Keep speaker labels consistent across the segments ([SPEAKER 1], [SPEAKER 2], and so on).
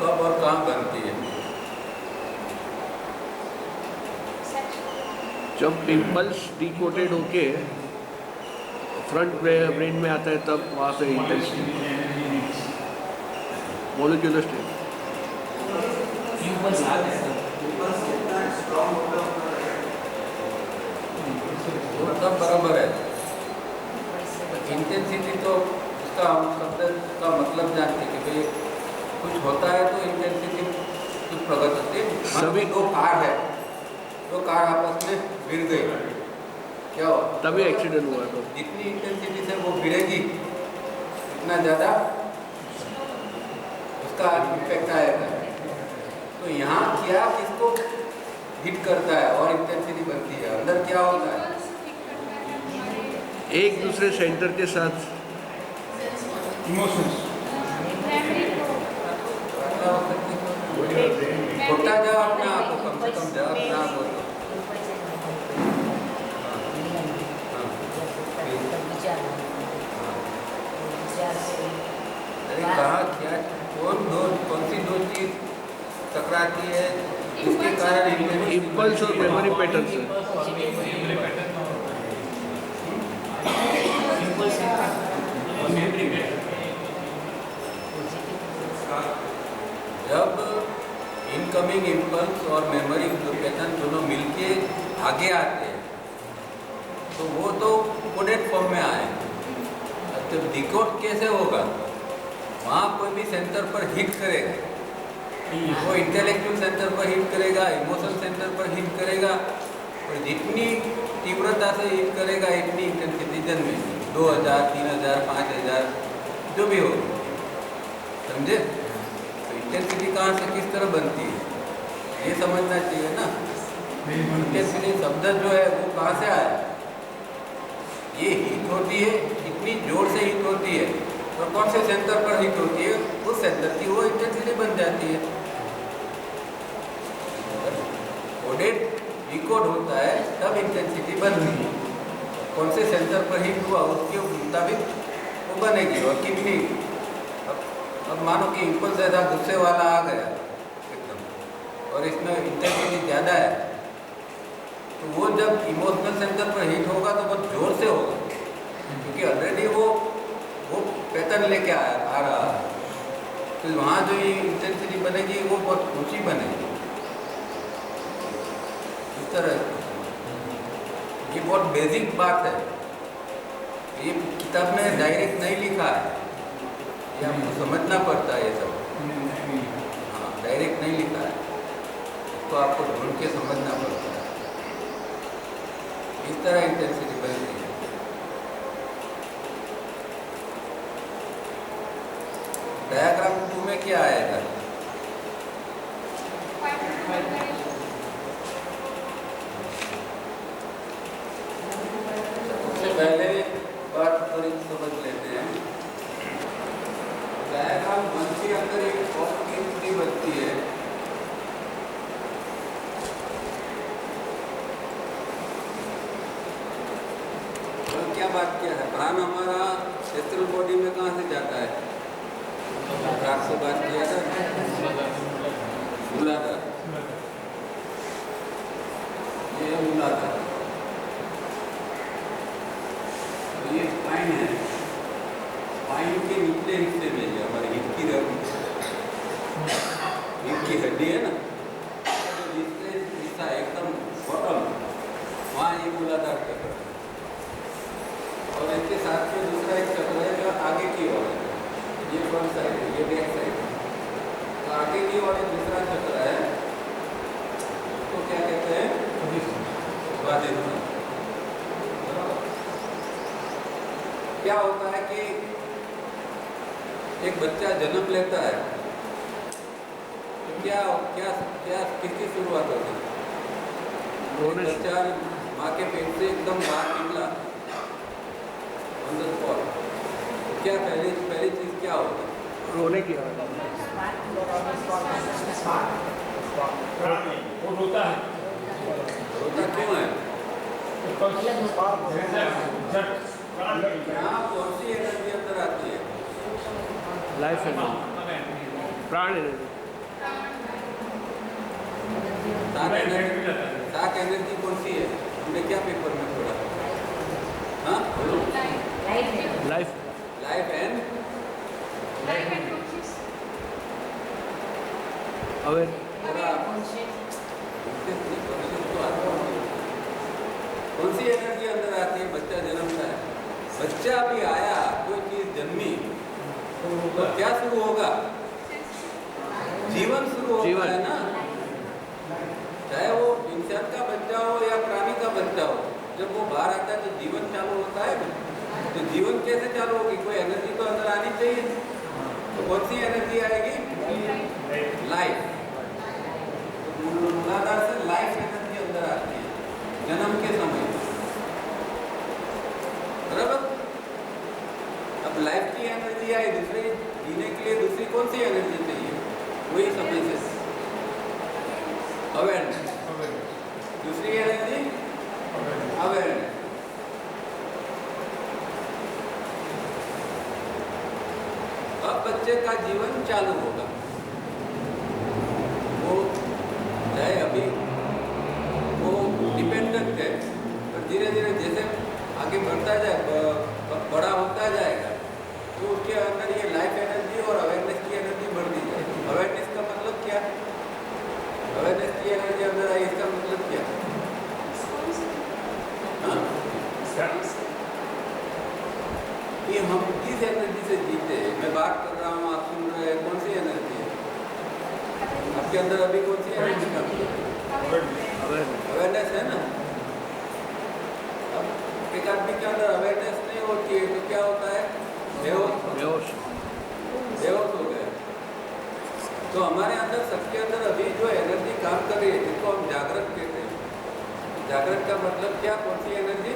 [SPEAKER 1] कब और कहाँ बनती है?
[SPEAKER 2] जब इम्पल्स डिकोडेड होके फ्रंट ब्रेन में आता है तब वहाँ पे इंटेंसिटी मोलिकुलर स्टेट
[SPEAKER 1] वो तब बराबर है। इंटेंसिटी तो उसका हम शब्द का मतलब जानते हैं कि भाई कुछ होता है तो इंटेंसिटी कुछ प्रकट होती है। सभी दो कार है, दो कार आपस में भिड़ गई, क्या हो
[SPEAKER 2] तभी एक्सीडेंट हुआ तो
[SPEAKER 1] जितनी इंटेंसिटी से वो भिड़ेगी उतना ज़्यादा उसका इम्पैक्ट आएगा। तो यहाँ क्या किसको हिट करता है और इंटेंसिटी बनती है, अंदर क्या होता है?
[SPEAKER 2] एक दूसरे सेंटर के साथ
[SPEAKER 3] इमोशंस
[SPEAKER 1] छोटा जाओ अपना आप, कम से कम जाओ अपना आप। अरे कहाँ क्या कौन सी दो चीज टकराती है जिसके कारण
[SPEAKER 2] इम्पल्स और मेमोरी पैटर्न से
[SPEAKER 1] जब इनकमिंग इम्पल्स और मेमोरी पैटर्न दोनों मिलके आगे आते हैं तो वो तो कोडेड फॉर्म में आए। तो डिकोड कैसे होगा? वहाँ कोई भी सेंटर पर हिट करेगा, वो इंटेलेक्चुअल सेंटर पर हिट करेगा, इमोशनल सेंटर पर हिट करेगा, और जितनी तीव्रता से हिट करेगा इतनी इंटेंसिटी में 2000, 3000, 5000 जो भी हो, समझे? तो इंटेंसिटी कहाँ से किस तरह बनती है ये समझना चाहिए ना। इंटेंसिटी शब्द जो है वो कहाँ से आया? ये हीट होती है, इतनी जोर से हीट होती है, और कौन से सेंटर पर हीट होती है उस सेंटर की वो इंटेंसिटी बन जाती है। कोडेड डिकोड होता है तब इंटेंसिटी बनती है, कौन से सेंटर पर हीट हुआ उसके मुताबिक वो बनेगी। और कितनी, अब मानो कि इम्पल्स ऐसा गुस्से वाला आ गया एकदम, और इसमें इंटेंसिटी ज़्यादा है, तो वो जब इमोशनल सेंटर पर हिट होगा तो बहुत जोर से होगा, क्योंकि ऑलरेडी वो पैटर्न लेके आ रहा है। तो वहाँ जो ये इंटेंसिटी बनेगी वो बहुत ऊंची बनेगी। इस तरह ये बहुत बेसिक बात है, ये किताब में डायरेक्ट नहीं लिखा है, ये आपको समझना पड़ता है ये सब। हाँ, डायरेक्ट नहीं लिखा है, तो आपको ढूंढ के समझना पड़ता है। इस तरह इंटेंसिटी बनती है। डायग्राम 2 में क्या आएगा? सबसे पहले बात थोड़ी समझ लेते हैं। डायग्राम 1 के अंदर एक ऑप्टिमिटी बनती है। और क्या बात क्या है? प्राण हमारा सेंट्रल बॉडी में कहाँ से जाता है? प्राण से बात किया था, मूलाधार, ये है मूलाधार, तो ये स्पाइन है। स्पाइन के निचले हिस्से में ये हमारी हिप की हड्डी है ना, तो निचले हिस्सा एकदम बॉटम, वहाँ ये मूलाधार चक्र है। और इसके साथ में दूसरा एक चक्र है जो आगे की ओर है, ये फ्रंट साइड है, ये बैक साइड है। तो आगे की ओर एक दूसरा चक्र है, उसको क्या कहते हैं? स्वादिष्ठान। क्या होता है कि एक बच्चा जन्म लेता है तो क्या क्या क्या किसकी शुरुआत होती है? बच्चा माँ के पेट से एकदम बाहर निकला ऑन द स्पॉट, क्या पहली चीज क्या होगी?
[SPEAKER 2] रोने की
[SPEAKER 3] वो रोता है,
[SPEAKER 1] रोता क्यों है? यहाँ कौन सी एनर्जी अंदर आती है?
[SPEAKER 2] लाइफ एनर्जी, प्राण एनर्जी।
[SPEAKER 1] सात एनर्जी कौन सी है? हमने क्या पेपर में पढ़ा? हाँ,
[SPEAKER 2] लाइफ
[SPEAKER 1] लाइफ एंड
[SPEAKER 2] अवेयर
[SPEAKER 1] कौन सी एनर्जी अंदर आती है? बच्चा जन्मता है, बच्चा अभी आया, कोई चीज जन्मी तो क्या शुरू होगा? जीवन शुरू होता
[SPEAKER 2] जीवन।
[SPEAKER 1] है ना, चाहे वो इंसान का बच्चा हो या प्राणी का बच्चा हो, जब वो बाहर आता है तो जीवन चालू होता है ना। तो जीवन कैसे चालू होगी? कोई एनर्जी तो अंदर आनी चाहिए। तो कौन सी एनर्जी आएगी? लाइफ। तो मूलाधार से लाइफ एनर्जी अंदर आती है जन्म के समय, बराबर। अब लाइफ की एनर्जी आई, दूसरे जीने के लिए दूसरी कौन सी एनर्जी चाहिए? वही समय से अवेयरनेस। दूसरी एनर्जी अवेयरनेस। अब बच्चे का जीवन चालू होगा। वो चाहे अभी वो डिपेंडेंट है, पर धीरे धीरे जैसे आगे बढ़ता जाए, बड़ा होता जाएगा, तो उसके अंदर ये लाइफ एनर्जी और अवेयरनेस की एनर्जी बढ़ती जाएगी। अवेयरनेस का मतलब क्या? अवेयरनेस की एनर्जी अंदर आई, इसका मतलब क्या? हाँ? ये हम किस एनर्जी से जीते हैं? मैं बात कर रहा हूँ, आप सुन रहे हैं, कौन सी एनर्जी है आपके अंदर? अभी कौन सी एनर्जी का? अवेयरनेस है ना। अब एक आदमी के अंदर अवेयरनेस नहीं होती है तो क्या होता है? बेहोश हो गया। तो हमारे अंदर, सबके अंदर अभी जो एनर्जी काम कर रही है, जिसको हम जागृत कहते हैं। जागृत का मतलब क्या? कौन सी एनर्जी?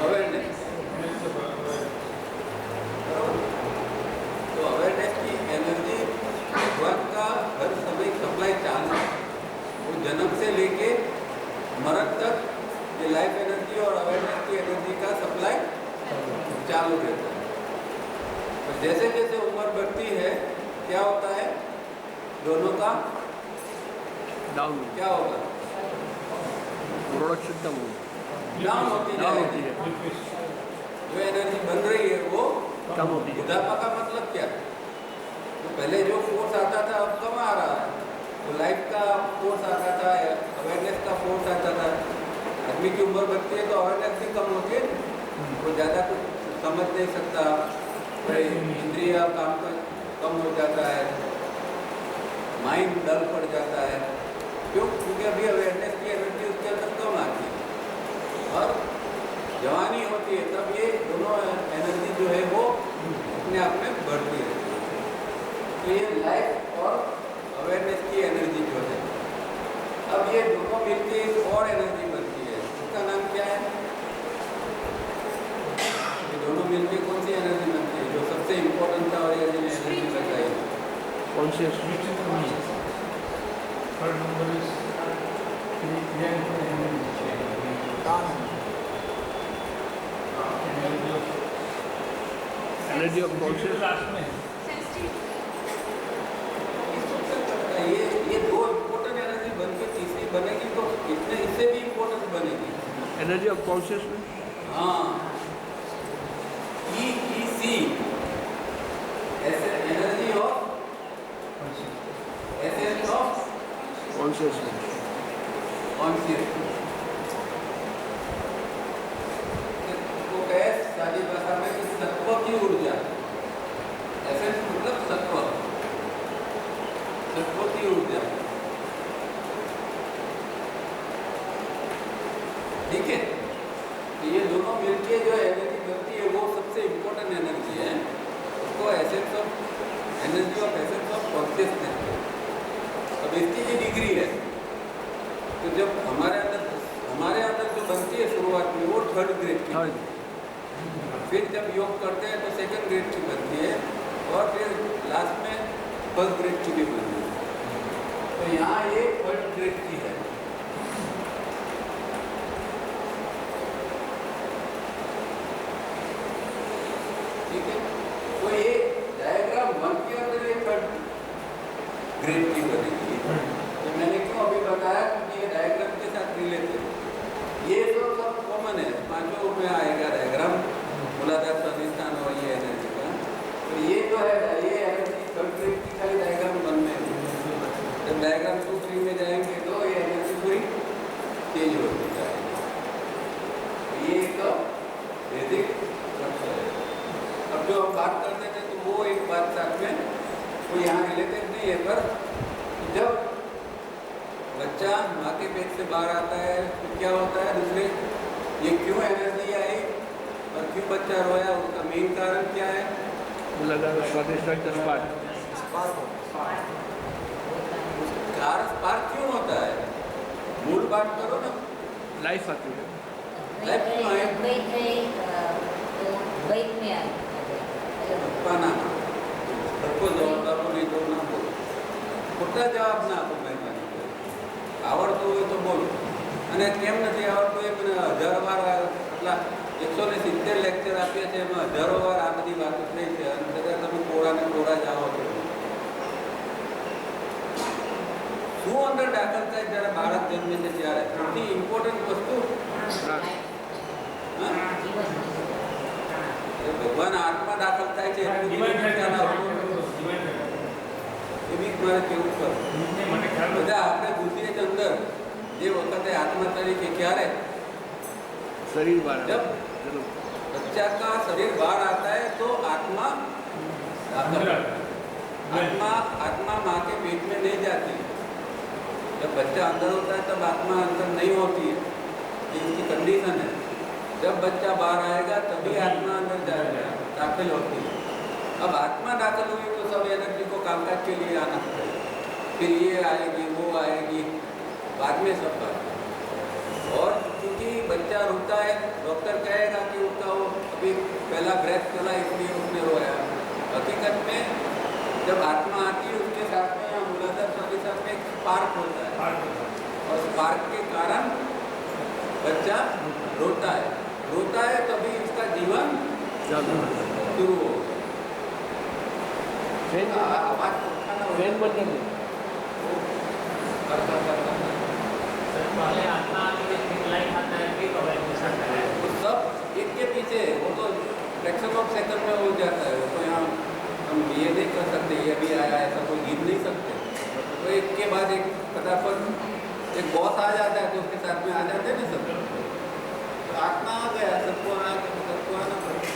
[SPEAKER 1] अवेयरनेस। तो अवेयरनेस की एनर्जी भगवान का हर समय सप्लाई चालू है। वो जन्म से लेके मरण तक ये लाइफ एनर्जी और अवेयरनेस की एनर्जी का सप्लाई चालू रहता है। तो जैसे जैसे उम्र बढ़ती है, क्या होता है? दोनों का
[SPEAKER 2] डाउन,
[SPEAKER 1] क्या होगा?
[SPEAKER 2] प्रोडक्शन कम होगी,
[SPEAKER 1] डाउन होती जाएगी। जो एनर्जी बन रही है वो
[SPEAKER 2] कम होती है।
[SPEAKER 1] बुढ़ापा का मतलब क्या? तो पहले जो फोर्स आता था अब कम आ रहा है। तो लाइफ का फोर्स आता था, अवेयरनेस का फोर्स आता था। आदमी की उम्र बढ़ती है तो अवेयरनेस भी कम होती है, वो ज़्यादा कुछ समझ नहीं सकता, इंद्रिया काम का कम हो जाता है, माइंड डल पड़ जाता है। क्यों? क्योंकि अभी अवेयरनेस की एनर्जी उसके अंदर कम आती है। और जवानी होती है तब ये दोनों एनर्जी जो है वो अपने आप में बढ़ती रहती है। तो ये लाइफ और अवेयरनेस की एनर्जी जो है, अब ये दोनों मिलकर एक और एनर्जी बनती है। उसका नाम क्या है? ये दोनों मिलकर कौन सी एनर्जी बनती है? जो सबसे इम्पोर्टेंट था और ये एनर्जी बताई,
[SPEAKER 2] कॉन्शियस। Energy of conscious.
[SPEAKER 1] ये दो इम्पोर्टेंट एनर्जी बन के तीसरी बनेगी तो इससे भी इम्पोर्टेंट बनेगी।
[SPEAKER 2] एनर्जी ऑफ कॉन्शियस में,
[SPEAKER 1] हाँ, EEC, energy of essence of
[SPEAKER 2] conscious.
[SPEAKER 1] Conscious. तो कहे सादी भाषा में कि सत्व की ऊर्जा। एसेंस मतलब सत्व, सत्व की ऊर्जा। ठीक है? तो ये दोनों मिलके जो एनर्जी बनती है वो सबसे इम्पोर्टेंट एनर्जी है। उसको essence of energy of essence of consciousness. अब इसकी जो डिग्री है, तो जब हमारे अंदर जो बनती है शुरुआत में वो थर्ड ग्रेड की, फिर जब योग करते हैं तो सेकंड ग्रेड की बनती है, और फिर लास्ट में फर्स्ट ग्रेड की भी बनती है। तो यहाँ ये थर्ड ग्रेड की है। ठीक है? तो ये डायग्राम 1 के अंदर ये थर्ड ग्रेड की बनेगी। तो मैंने क्यों अभी बताया, क्योंकि ये डायग्राम के साथ रिलेटेड, ये तो सब कॉमन है, पांचों में आएगा डायग्राम, मूलाधार स्वाधिष्ठान और ये एनर्जी का। तो ये जो है ये एनर्जी थर्ड ग्रेड की खाली डायग्राम बनने में, जब डायग्राम 2, 3 में जाएंगे तो ये एनर्जी पूरी चेंज होती जाएगी। ये एक बेसिक स्ट्रक्चर है। अब जो हम बात करते थे तो वो एक बात साथ में वो यहाँ रिलेटेड नहीं है, पर जब बच्चा माँ के पेट से बाहर आता है तो क्या होता है, दूसरे ये क्यों एनर्जी आई और क्यों बच्चा रोया, उसका मेन कारण क्या है?
[SPEAKER 2] मूलाधार स्वादिष्टान का स्पार्क।
[SPEAKER 1] कारण स्पार्क क्यों होता है? मूल बात करो ना,
[SPEAKER 2] लाइफ आती है।
[SPEAKER 1] लाइफ क्यों आए? पाना सबको जवाब आपको नहीं तो ना बोलो, ખોટા જવાબ ના આપો મહેરબાની કરી, આવડતું હોય તો બોલો, અને કેમ નથી આવડતું એ મને 1000 વાર એટલા 170 લેક્ચર આપ્યા છે, એમાં 1000 વાર આ બધી વાતો થઈ છે, અને છતાં તમે કોરાને કોરા જ આવો છો. શું અંદર દાખલ થાય જ્યારે બાળક જન્મે છે ત્યારે સૌથી ઇમ્પોર્ટન્ટ વસ્તુ ભગવાન આત્મા દાખલ થાય છે એટલું એ બી મારે કેવું કરું. બધા આપણે ઘૂસીએ જ અંદર જે વખતે આત્મા તરીકે ક્યારે
[SPEAKER 2] शरीर बाहर
[SPEAKER 1] जब बच्चा का शरीर बाहर आता है तो आत्मा दाखल, आत्मा माँ के पेट में नहीं जाती. जब बच्चा अंदर होता है तब आत्मा अंदर नहीं होती है, ये इसकी कंडीशन है. जब बच्चा बाहर आएगा तभी आत्मा अंदर जाएगा, दाखिल होती है. अब आत्मा दाखिल हुई तो सब एनर्जी को कामकाज के लिए आना पड़ेगा, फिर ये आएगी वो आएगी, बाद में सब बात. और क्योंकि बच्चा रोता है, डॉक्टर कहेगा कि उसका वो अभी पहला ब्रेथ चला इसलिए उसने रोया. हकीकत में जब आत्मा आती है उसके साथ में या मूलाधार स्वादिष्टान में एक स्पार्क होता है, और स्पार्क के कारण बच्चा रोता है तभी इसका जीवन शुरू हो. आवाज
[SPEAKER 2] फैन बंद कर दो.
[SPEAKER 3] पहले आत्मा आती है, फिर लाइफ आता है, फिर अवेयरनेस आता है.
[SPEAKER 1] तो सब एक के पीछे, वो तो फ्रैक्शन ऑफ सेकंड में हो जाता है. तो यहाँ हम ये नहीं कर सकते ये भी आया ऐसा कोई गिन नहीं सकते. तो एक के बाद एक फटाफट एक बॉस आ जाता है तो उसके साथ में आ जाते हैं ना सब. तो आत्मा आ गया, सबको आना पड़ेगा.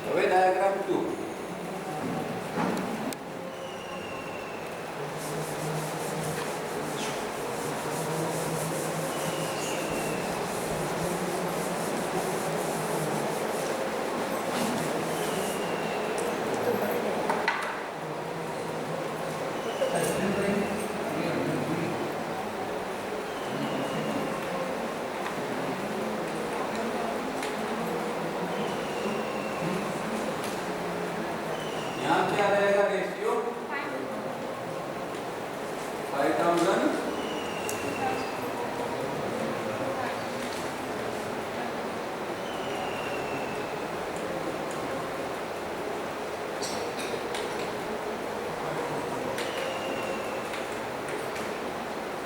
[SPEAKER 1] હવે ડાયાગ્રામ 2. यहाँ क्या रहेगा रेशियो 5000.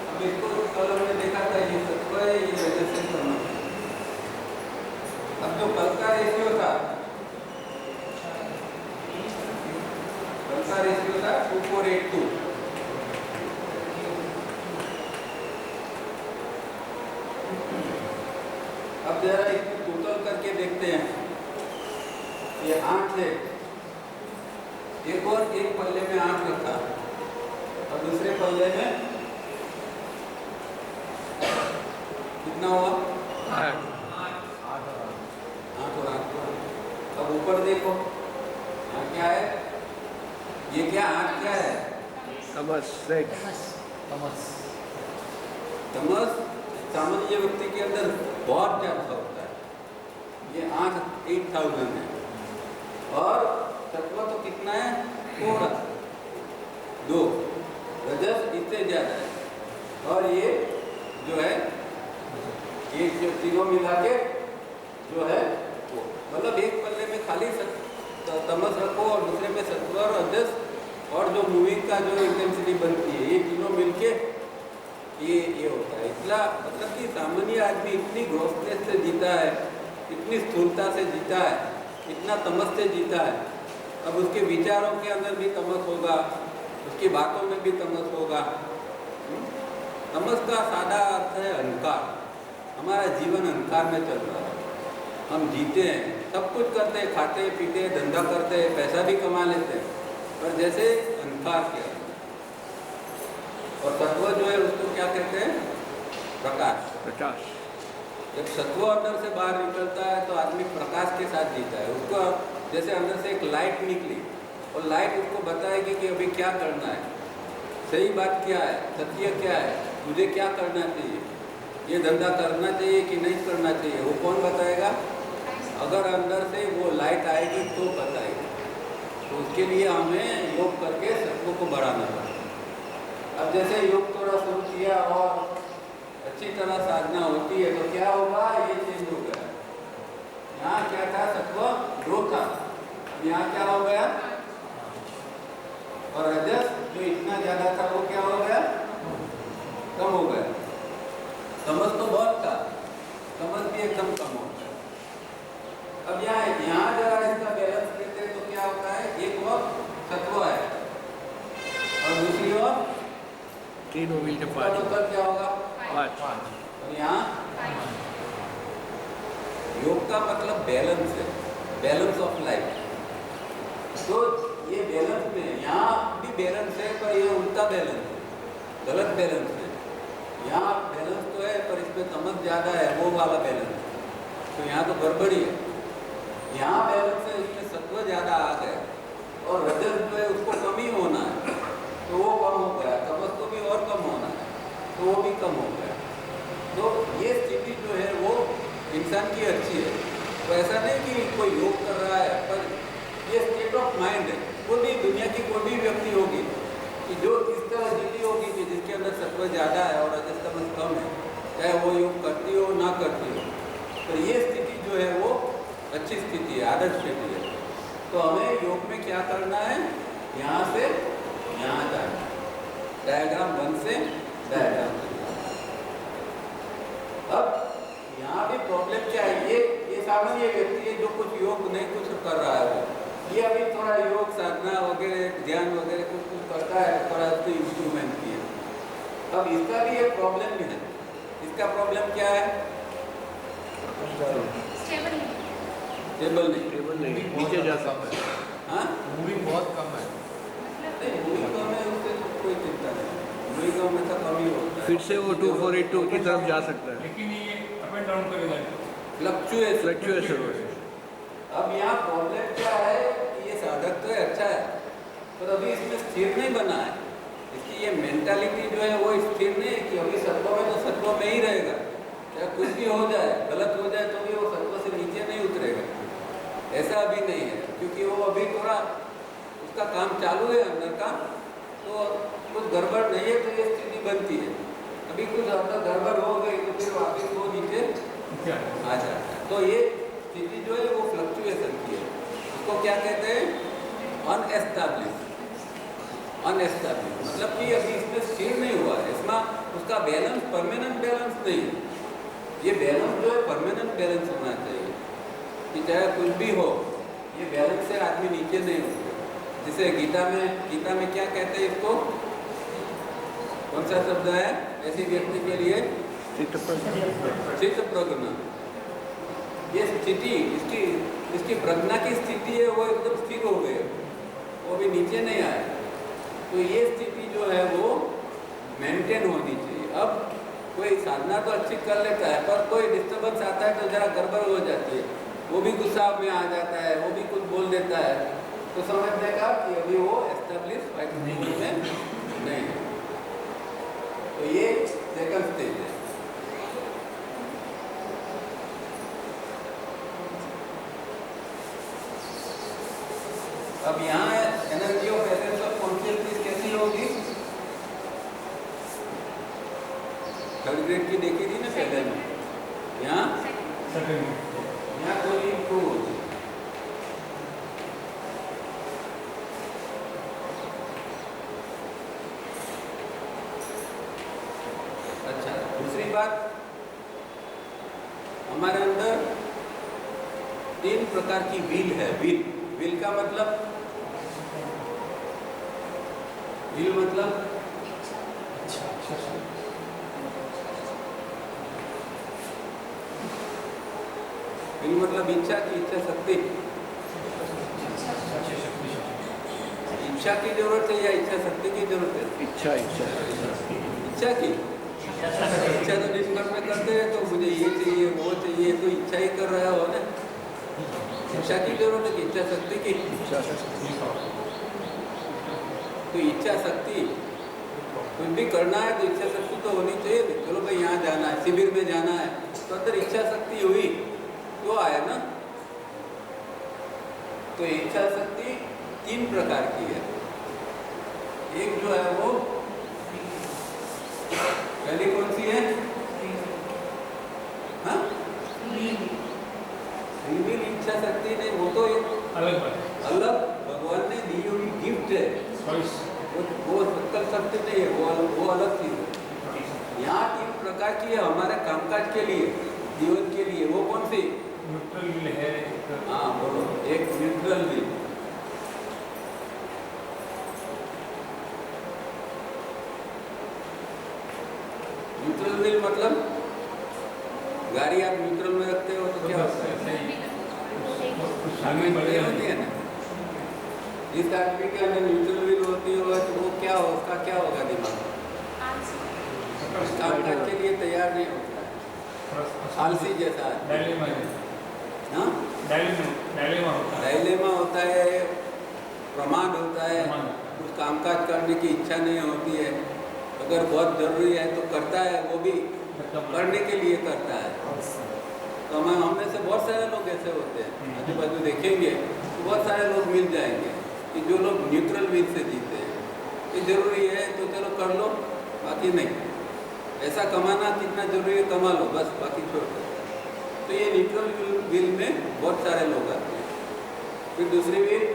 [SPEAKER 1] अब इसको कल हमने देखा था, ये तत्व है, ये रेजिस्टेंस करना. अब जो कल का रेशियो था, रेशियो था 2482. अब जरा इसको टोटल करके देखते हैं. ये 8 है, एक और एक पल्ले में 8 रखा और दूसरे पल्ले में कितना हुआ? 8 और 8. अब ऊपर देखो यहाँ क्या है, ये क्या 8 क्या है?
[SPEAKER 2] तमस, सेक्स.
[SPEAKER 1] तमस सामान्य व्यक्ति के अंदर बहुत ज्यादा होता है. ये 8000 है. और तत्व तो कितना है? थोड़ा 2. रजस इससे ज्यादा है. और ये जो है ये जो तीनों मिला के जो है वो, मतलब एक पल्ले में खाली तमस रखो और दूसरे में सत्व और रजस, और जो मूविंग का जो इंटेंसिटी बनती है, ये तीनों मिलके ये होता है। इतना मतलब कि सामान्य आदमी इतनी ग्रोसनेस से जीता है, इतनी स्थूलता से जीता है, इतना तमस से जीता है। अब उसके विचारों के अंदर भी तमस होगा, उसकी बातों में भी तमस होगा। तमस का सादा अर्थ है अहंकार। हमारा जीवन अहंकार में चल रहा है, हम जीते हैं, सब कुछ करते हैं, खाते पीते धंधा करते हैं, पैसा भी कमा लेते हैं, पर जैसे अहंकार के अंदर। और सत्व जो है उसको क्या कहते हैं? प्रकाश।
[SPEAKER 2] प्रकाश।
[SPEAKER 1] जब सत्व अंदर से बाहर निकलता है तो आदमी प्रकाश के साथ जीता है। उसको जैसे अंदर से एक लाइट निकली और लाइट उसको बताएगी कि अभी क्या करना है, सही बात क्या है, सत्य क्या है, तुझे क्या करना चाहिए, ये धंधा करना चाहिए कि नहीं करना चाहिए, वो कौन बताएगा? अगर अंदर से वो लाइट आएगी तो बताएगी। तो उसके लिए हमें योग करके सत्व को बढ़ाना पड़ेगा। अब जैसे योग थोड़ा शुरू किया और अच्छी तरह साधना होती है तो क्या होगा? ये चेंज हो गया। यहाँ क्या था? सत्व लो था, यहाँ क्या हो गया? और रजस जो इतना ज्यादा था वो क्या हो गया? कम हो गया। तमस तो बहुत था, तमस भी एकदम कम हो गया। अब यहाँ जरा इसका बैलेंस लेते हैं तो क्या होता है? एक और सत्व है और दूसरी ओर
[SPEAKER 2] तीन हो मिलकर
[SPEAKER 1] उसका मतलब क्या होगा?
[SPEAKER 2] 5।
[SPEAKER 1] और यहाँ योग का मतलब बैलेंस है, बैलेंस ऑफ लाइफ। तो ये बैलेंस में यहाँ भी बैलेंस है, पर ये उल्टा बैलेंस है, गलत बैलेंस है। यहाँ बैलेंस तो है पर इसमें तमस ज़्यादा है, वो वाला बैलेंस है, तो यहाँ तो गड़बड़ी है। यहाँ बैलेंस है, इसमें सत्व ज़्यादा आ गया और रजस जो है उसको कम ही होना है, तो वो कम हो गया। तमस को भी और कम होना है, तो वो भी कम हो गया। तो ये स्थिति जो है वो इंसान की अच्छी है। तो ऐसा नहीं कि कोई योग कर रहा है, पर ये स्टेट ऑफ माइंड है। कोई भी दुनिया की कोई भी व्यक्ति होगी कि जो इस तरह जीती होगी कि जिसके अंदर सत्व ज़्यादा है और रजस तमस कम है, चाहे वो योग करती हो ना करती हो, तो ये स्थिति जो है वो अच्छी स्थिति है, आदर्श स्थिति है। तो हमें योग में क्या करना है? यहाँ से यहाँ जाना, डायग्राम 1 से डायग्राम 2। अब यहाँ भी प्रॉब्लम क्या है? ये सामान्य व्यक्ति है जो कुछ योग नहीं कुछ कर रहा है, ये अभी थोड़ा योग साधना वगैरह ध्यान वगैरह कुछ करता है, थोड़ा उसको इंस्ट्रूमेंट की है। अब इसका भी एक प्रॉब्लम भी है। इसका प्रॉब्लम क्या है? स्टेबल नहीं,
[SPEAKER 2] नीचे जा सकता है।
[SPEAKER 1] हाँ,
[SPEAKER 4] मूविंग बहुत कम है।
[SPEAKER 1] नहीं मूविंग कम है, उससे कोई चिंता नहीं, मूविंग कम में तो कम ही होता है।
[SPEAKER 2] फिर से वो 2482 की तरफ जा सकता है।
[SPEAKER 4] लेकिन ये अप एंड डाउन करेगा।
[SPEAKER 1] फ्लक्चुएशन। अब यहाँ प्रॉब्लम क्या है कि ये साधक तो है, अच्छा है, पर अभी इसमें स्थिर नहीं बना है। इसकी ये मेंटालिटी जो है वो स्थिर नहीं है कि अभी सत्व में तो सत्व में ही रहेगा, चाहे कुछ भी हो जाए, गलत हो जाए तो भी वो सत्व से नीचे नहीं उतरेगा। ऐसा अभी नहीं है, क्योंकि वो अभी थोड़ा उसका काम चालू है अंदर का, तो कुछ गड़बड़ नहीं है तो ये स्थिति बनती है। अभी कुछ अंदर गड़बड़ हो गई तो फिर वापिस वो नीचे आ जाता है। तो ये स्थिति जो है वो फ्लक्चुएशन की है। उसको क्या कहते हैं? अनएस्टैब्लिश। मतलब कि अभी इसमें स्थिर नहीं हुआ है, इसमें उसका बैलेंस परमानेंट बैलेंस नहीं है। ये बैलेंस जो है परमानेंट बैलेंस होना चाहिए कि चाहे कुछ भी हो, ये बैलेंस से आदमी नीचे नहीं होता। जैसे गीता में क्या कहते हैं इसको? कौन सा शब्द है ऐसी व्यक्ति के लिए? चित्त प्रज्ञा। ये स्थिति इसकी प्रज्ञा की स्थिति है, वो एकदम स्थिर हो गए, वो भी नीचे नहीं आए। तो ये स्थिति जो है वो मेंटेन होनी चाहिए। अब कोई साधना तो अच्छी कर लेता है, पर कोई डिस्टर्बेंस आता है तो जरा गड़बड़ हो जाती है, वो भी गुस्सा में आ जाता है, वो भी कुछ बोल देता है, तो समझने का कि अभी वो एस्टेब्लिश में नहीं है। तो ये सेकंड स्टेज है। अब यहाँ energy of essence of consciousness कैसी होगी? थर्ड ग्रेड की देखी थी ना पहले में। यहाँ यहाँ कोई क्रोध। अच्छा, दूसरी बात, हमारे अंदर 3 प्रकार की विल है। विल का मतलब, विल मतलब विल मतलब इच्छा की, इच्छा शक्ति। इच्छा की जरूरत है या इच्छा शक्ति की जरूरत है?
[SPEAKER 2] इच्छा इच्छा
[SPEAKER 1] इच्छा की। इच्छा तो डिस्कस में करते हैं तो मुझे ये चाहिए वो चाहिए, तो इच्छा ही कर रहा हो ना। इच्छा की जरूरत है कि इच्छा शक्ति की?
[SPEAKER 2] इच्छा शक्ति।
[SPEAKER 1] तो इच्छा शक्ति कुछ भी करना है तो इच्छा शक्ति तो होनी चाहिए। चलो भाई यहाँ जाना है, शिविर में जाना है, तो अंदर इच्छा शक्ति हुई तो आए ना। तो इच्छा शक्ति 3 प्रकार की है। एक जो है वो पहली कौन सी है? हाँ, रिवील इच्छा शक्ति नहीं, वो तो एक
[SPEAKER 4] अलग बात है।
[SPEAKER 1] अलग भगवान ने दी हुई गिफ्ट है। वो सकल शक्ति नहीं है, वो अलग चीज है। यहाँ 3 प्रकार की है हमारे कामकाज के लिए, जीवन के लिए। वो कौन सी?
[SPEAKER 4] न्यूट्रल विल है।
[SPEAKER 1] हाँ बोलो। एक न्यूट्रल विल, न्यूट्रल विल मतलब गाड़ी आप न्यूट्रल में रखते हो तो क्या होता है?
[SPEAKER 4] आगे बढ़ेगा
[SPEAKER 1] होती है ना। जिस आदमी के अंदर न्यूट्रल विल होती है तो वो क्या हो, उसका क्या होगा? दिमाग कामकाज के लिए तैयार नहीं होता है, आलसी जैसा। हाँ, डायलेमा होता है, प्रमाद होता है, कुछ कामकाज करने की इच्छा नहीं होती है। अगर बहुत जरूरी है तो करता है, वो भी करने के लिए करता है। तो हम में से बहुत सारे लोग ऐसे होते हैं, आजू बाजू देखेंगे तो बहुत सारे लोग मिल जाएंगे कि जो लोग न्यूट्रल विल से जीते हैं। ये जरूरी है तो चलो कर लो, बाकी नहीं। ऐसा कमाना कितना जरूरी है, कमा लो बस, बाकी छोड़ दो। तो ये न्यूट्रल विल में बहुत सारे लोग आते हैं। फिर दूसरी विल,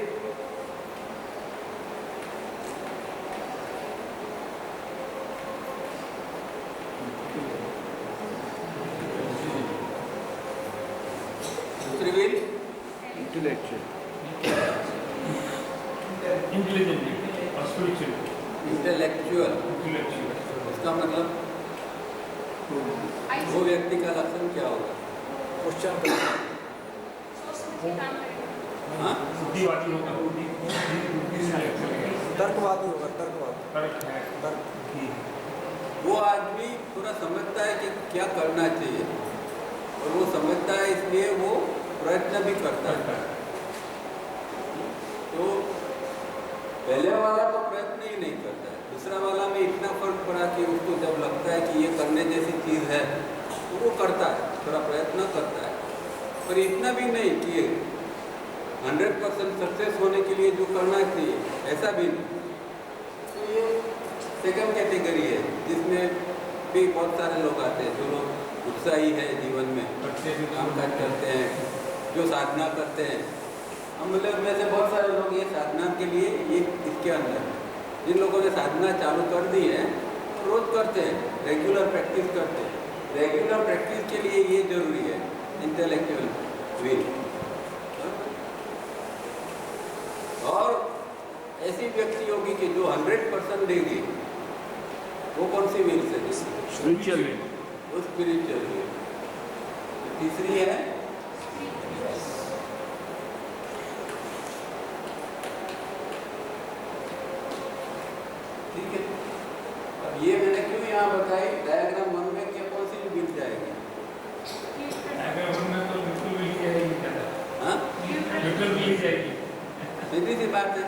[SPEAKER 1] दूसरी विल इंटेलेक्चुअल। इसका मतलब वो व्यक्ति का लक्षण क्या होगा? हाँ?
[SPEAKER 4] बुद्धिवादी होगा।
[SPEAKER 5] तर्कवादी होगा, तर्क।
[SPEAKER 1] वो आदमी पूरा समझता है कि क्या करना चाहिए, और वो समझता है इसलिए वो प्रयत्न भी करता है। तो पहले वाला तो प्रयत्न ही नहीं करता है, दूसरा वाला में इतना फर्क पड़ा कि उसको जब लगता है कि ये करने जैसी चीज़ है तो वो करता है, थोड़ा प्रयत्न करता है, पर इतना भी नहीं कि 100% सक्सेस होने के लिए जो करना चाहिए ऐसा भी नहीं। तो ये सेकंड कैटेगरी है, जिसमें भी बहुत सारे लोग आते हैं जो लोग उत्साही है जीवन में, कामकाज करते हैं, जो साधना करते हैं। हम लोग में से बहुत सारे लोग ये साधना के लिए ये इसके अंदर, जिन लोगों ने साधना चालू कर दी है रोज करते हैं, रेगुलर प्रैक्टिस करते हैं। रेगुलर प्रैक्टिस के लिए ये जरूरी है इंटेलेक्चुअल विल। और ऐसी व्यक्ति होगी कि जो 100% देगी, वो कौन सी विल से?
[SPEAKER 2] Spiritual will.
[SPEAKER 1] वो स्पिरिचुअल विल। तीसरी है ठीक है। अब ये मैंने क्यों यहाँ बताई, डायग्राम 1 में क्या कौन सी मिल जाएगी? हाँ, सीधी सी बात है।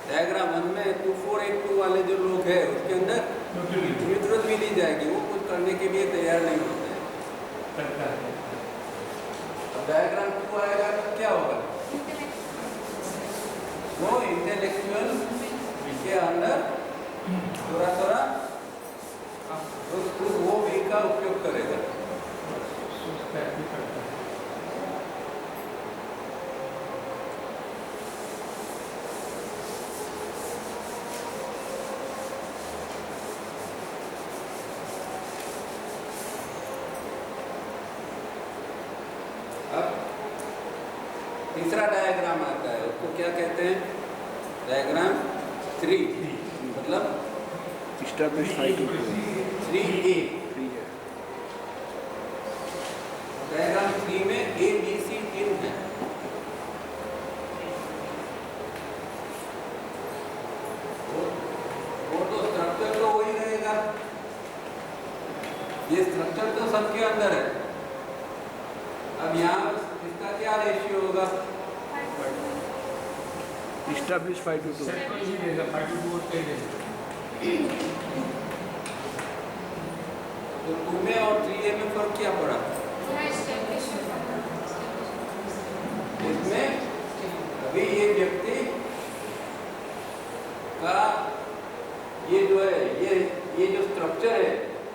[SPEAKER 1] डायग्राम 1 में 2482 वाले जो लोग हैं उसके अंदर न्यूट्रल भी नहीं जाएगी, वो कुछ करने के लिए तैयार नहीं होते हैं। अब डायग्राम 2 आएगा तो क्या होगा? वो इंटेलेक्चुअल के अंदर थोड़ा थोड़ा वो भी का उपयोग करेगा। तीसरा डायग्राम आता है, उसको क्या कहते हैं? डायग्राम 3, मतलब
[SPEAKER 2] Establish cycle
[SPEAKER 1] 3A।
[SPEAKER 2] 3 है।
[SPEAKER 1] डायग्राम 3 में A, B, C 3 है। वो तो स्ट्रक्चर तो वही रहेगा, ये स्ट्रक्चर तो सबके अंदर है। अब यहाँ इसका क्या रेशियो होगा?
[SPEAKER 2] Establish 5 to 2
[SPEAKER 4] सेट को ही देगा 5 to 2 और 10 देगा।
[SPEAKER 1] तो 2 में और 3A में फर्क क्या पड़ा? इसमें अभी ये व्यक्ति का ये जो है, ये जो स्ट्रक्चर है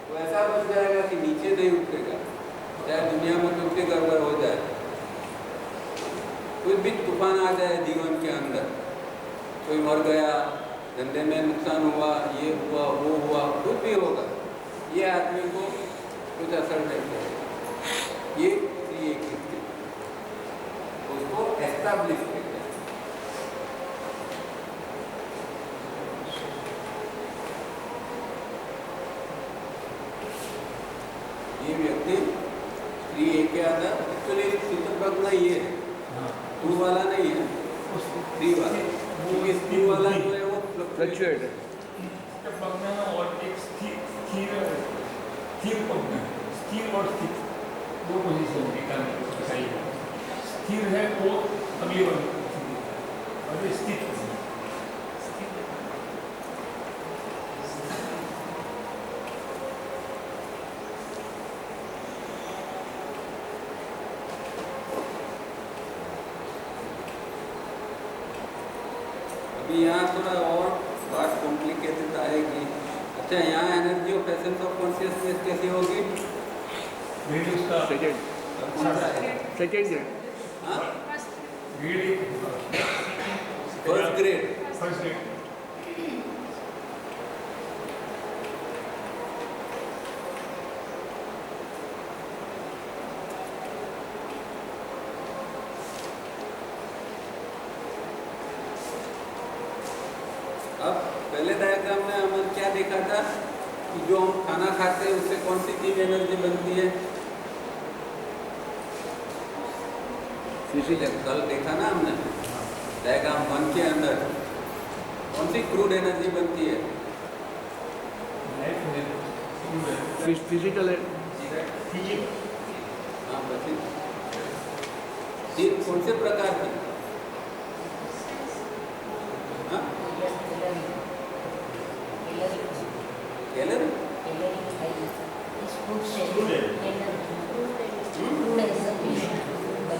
[SPEAKER 1] वो ऐसा बन जाएगा कि नीचे नहीं उतरेगा, चाहे दुनिया में कुछ भी गड़बड़ हो जाए, कोई भी तूफान आ जाए जीवन के अंदर, कोई मर गया, धंधे में नुकसान हुआ, ये हुआ, वो हुआ, कुछ भी होगा, ये आदमी को कुछ असर नहीं करेगा। ये उसको एस्टैब्लिश करते हैं। ये व्यक्ति 3A के अंदर एक्चुअली चित्रपट नहीं है, 2 वाला नहीं है, 3 वाला, क्योंकि 3 वाला जो है वो
[SPEAKER 2] फ्लक्चुएट है।
[SPEAKER 4] जब पकड़ना है और एक स्थिर पकड़ना है, स्थिर और स्थिर 2 पोजीशन निकालने सही है। स्थिर है वो अगली बार और ये स्थिर
[SPEAKER 1] अभी यहाँ थोड़ा और बात कॉम्प्लिकेटेड आएगी। अच्छा, यहाँ energy of essence of consciousness कैसी होगी?
[SPEAKER 4] ग्रेड उसका
[SPEAKER 2] सेकेंड ग्रेड
[SPEAKER 1] हाँ,
[SPEAKER 4] grade
[SPEAKER 1] first grade.
[SPEAKER 4] First grade
[SPEAKER 1] अब पहले डायग्राम में हमने क्या देखा था कि जो हम खाना खाते हैं उससे कौन सी चीज एनर्जी बनती है? फिजिकल, कल देखा ना हमने डायग्राम 1 के अंदर कौन सी क्रूड एनर्जी बनती है?
[SPEAKER 2] फिजिकल है।
[SPEAKER 1] हाँ, बची 3 कौन से प्रकार की? हाँ, कैलोरी।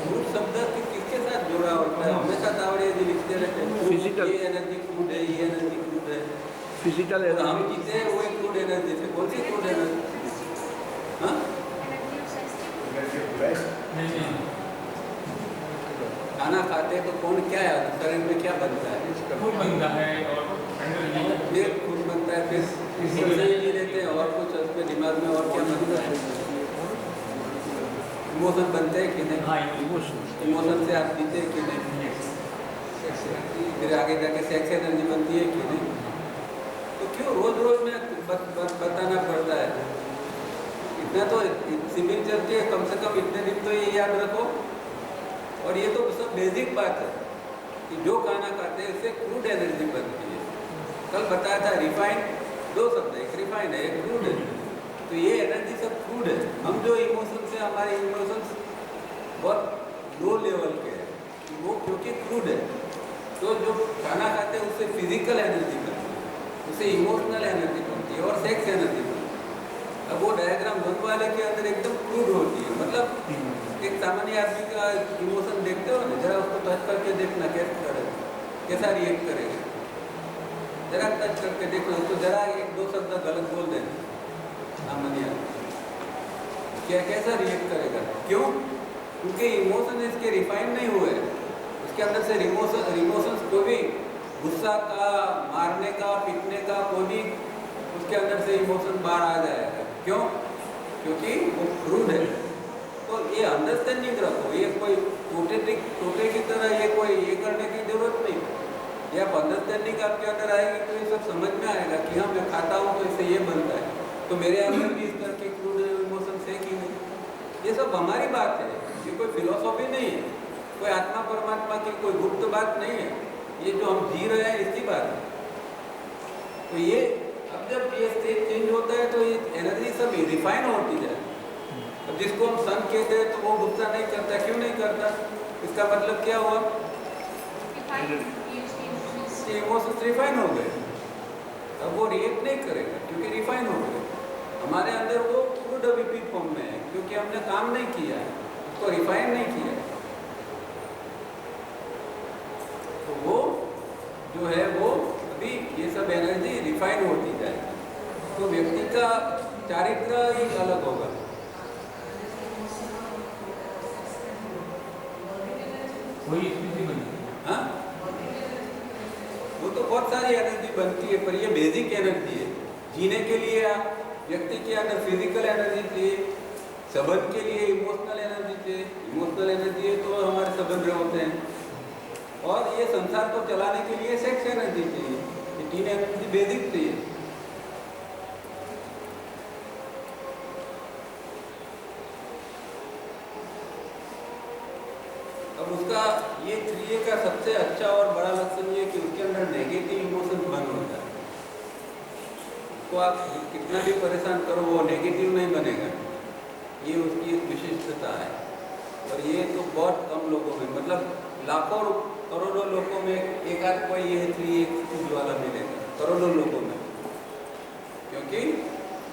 [SPEAKER 1] क्रूड शब्द किसके साथ जुड़ा होता है? हमेशा तावड़े जी लिखते रहते हैं
[SPEAKER 2] Physical.
[SPEAKER 1] ये एनर्जी क्रूड है, ये एनर्जी क्रूड है।
[SPEAKER 2] फिजिकल
[SPEAKER 1] और हम
[SPEAKER 2] एनर्जी
[SPEAKER 1] जीते हैं वो क्रूड एनर्जी से। कौन सी क्रूड एनर्जी? हाँ, खाना खाते हैं तो कौन क्या है शरीर में क्या बनता है?
[SPEAKER 4] खून बनता है और
[SPEAKER 1] फिर खून बनता है, फिर नहीं लेते हैं और कुछ उसमें दिमाग में और क्या बनता है? इमोशन बनते हैं कि नहीं?
[SPEAKER 4] हाँ
[SPEAKER 1] इमोशन से आप जीते हैं कि नहीं? फिर आगे जाके सेक्स एनर्जी बनती है कि नहीं? तो क्यों रोज रोज में बताना पड़ता है? इतना तो सिविल चलती है, कम से कम इतने दिन तो ये याद रखो। और ये तो सब बेसिक बात है कि जो खाना खाते हैं उससे क्रूड एनर्जी बनती है। कल बताया था रिफाइंड, 2 शब्द है, एक रिफाइंड है, एक क्रूड है। तो ये एनर्जी सब क्रूड है। हम जो इमोशन से, हमारे इमोशंस बहुत लो लेवल के हैं, वो क्योंकि क्रूड है। तो जो खाना खाते हैं उससे फिजिकल एनर्जी बनती है, उससे इमोशनल एनर्जी बनती है और सेक्स एनर्जी बनती है। अब वो डायग्राम 1 वाले के अंदर एकदम क्रूड होती है। मतलब एक सामान्य आदमी का इमोशन देखते हो ना, जरा उसको टच करके देखना कैसा रिएक्ट करेगा। जरा टच करके देखना उसको, जरा 1-2 शब्द गलत बोल देना, सामान्य क्या कैसा रिएक्ट करेगा? क्यों? क्योंकि इमोशन इसके रिफाइन नहीं हुए, उसके अंदर से इमोशंस को भी गुस्सा का, मारने का, पीटने का, कोई भी उसके अंदर से इमोशन बाहर आ जाएगा। क्यों? क्योंकि वो क्रूड है। तो तो ये अंडरस्टैंडिंग रखो, ये कोई टोटे की तरह ये कोई ये करने की जरूरत नहीं। ये आप अंडरस्टैंडिंग आपके अंदर आएगी तो ये सब समझ में आएगा कि हाँ मैं खाता हूँ तो इससे ये बनता है, तो मेरे अंदर भी इस तरह के क्रूड इमोशंस है कि नहीं। ये सब हमारी बात है, ये कोई फिलोसॉफी नहीं है, कोई आत्मा परमात्मा की कोई गुप्त बात नहीं है, ये जो हम जी रहे हैं इसकी बात है। तो ये अब जब ये स्टेट चेंज होता है तो ये एनर्जी सब रिफाइन होती है। अब जिसको हम सन कहते हैं तो वो गुस्सा नहीं करता, क्यों नहीं करता? इसका मतलब क्या हुआ? इमोशंस रिफाइन हो गए, अब वो रिएक्ट नहीं करेगा क्योंकि रिफाइन हो गए। हमारे अंदर वो क्रूड विपरीत फॉर्म में है क्योंकि हमने काम नहीं किया है, उसको रिफाइन नहीं किया है। तो वो जो है वो अभी ये सब एनर्जी रिफाइन होती जाएगी, तो व्यक्ति का चारित्र ही अलग होगा।
[SPEAKER 4] वही स्थिति बनी।
[SPEAKER 1] हाँ, वो तो बहुत सारी एनर्जी बनती है, पर ये बेसिक एनर्जी है। जीने के लिए व्यक्ति के अंदर फिजिकल एनर्जी चाहिए, संबंध के लिए इमोशनल एनर्जी चाहिए। इमोशनल एनर्जी है तो हमारे संबंध होते हैं, और ये संसार को चलाने के लिए सेक्स एनर्जी चाहिए। ये तीन एनर्जी बेसिक चाहिए। अब उसका ये 3A का सबसे अच्छा और बड़ा लक्षण ये कि उसके अंदर नेगेटिव इमोशन बंद हो जाए। उसको आप कितना भी परेशान करो वो नेगेटिव नहीं बनेगा, ये उसकी एक विशिष्टता है। और ये तो बहुत कम लोगों में, मतलब लाखों करोड़ों लोगों में एक आध कोई ये 3A वाला मिलेगा, करोड़ों लोगों में। क्योंकि